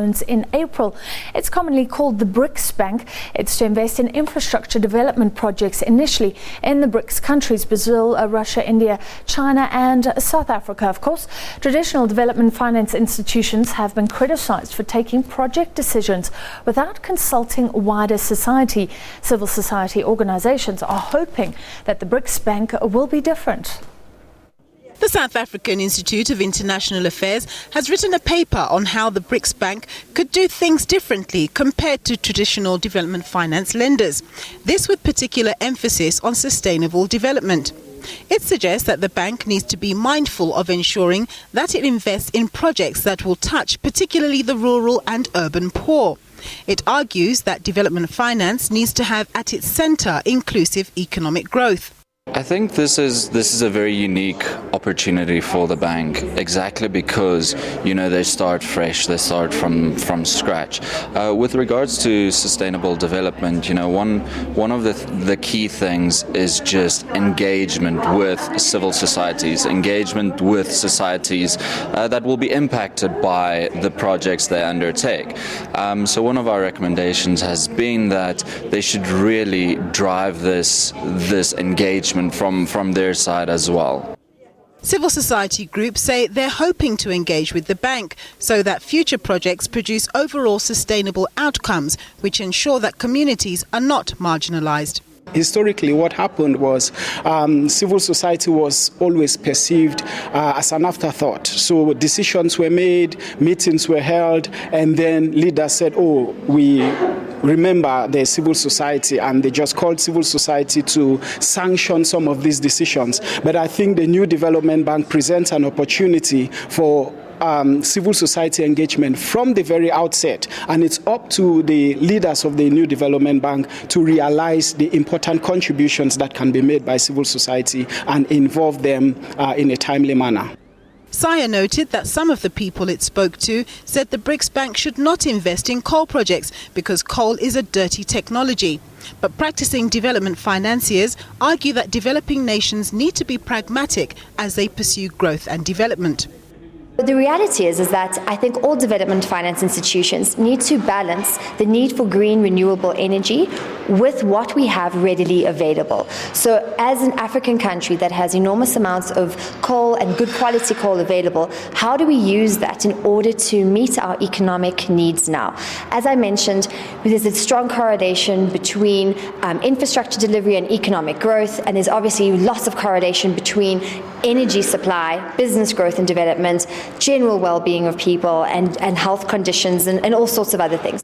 In April. It's commonly called the BRICS Bank. It's to invest in infrastructure development projects initially in the BRICS countries, Brazil, Russia, India, China and South Africa. Of course, traditional development finance institutions have been criticised for taking project decisions without consulting wider society. Civil society organisations are hoping that the BRICS Bank will be different. The South African Institute of International Affairs has written a paper on how the BRICS Bank could do things differently compared to traditional development finance lenders. This with particular emphasis on sustainable development. It suggests that the bank needs to be mindful of ensuring that it invests in projects that will touch particularly the rural and urban poor. It argues that development finance needs to have at its centre inclusive economic growth. I think this is a very unique opportunity for the bank, exactly because, they start fresh, they start from scratch. With regards to sustainable development, one of the key things is just engagement with civil societies, engagement with societies that will be impacted by the projects they undertake. So one of our recommendations has been that they should really drive this engagement from their side as well. Civil society groups say they're hoping to engage with the bank so that future projects produce overall sustainable outcomes which ensure that communities are not marginalised. Historically, what happened was civil society was always perceived as an afterthought. So decisions were made, meetings were held, and then leaders said, oh, we remember the civil society, and they just called civil society to sanction some of these decisions. But I think the new development bank presents an opportunity for civil society engagement from the very outset, and it's up to the leaders of the new development bank to realize the important contributions that can be made by civil society and involve them in a timely manner. Saya noted that some of the people it spoke to said the BRICS Bank should not invest in coal projects because coal is a dirty technology. But practicing development financiers argue that developing nations need to be pragmatic as they pursue growth and development. The reality is that I think all development finance institutions need to balance the need for green renewable energy with what we have readily available. So as an African country that has enormous amounts of coal and good quality coal available, how do we use that in order to meet our economic needs now? As I mentioned, there's a strong correlation between infrastructure delivery and economic growth, and there's obviously lots of correlation between energy supply, business growth and development, general well-being of people and health conditions and all sorts of other things.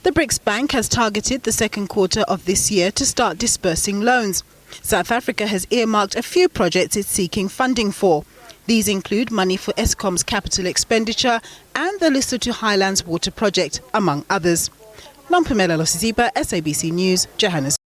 The BRICS Bank has targeted the second quarter of this year to start disbursing loans. South Africa has earmarked a few projects it's seeking funding for. These include money for Eskom's capital expenditure and the Lesotho Highlands water project, among others. Nompumela Losiziba, SABC News, Johannesburg.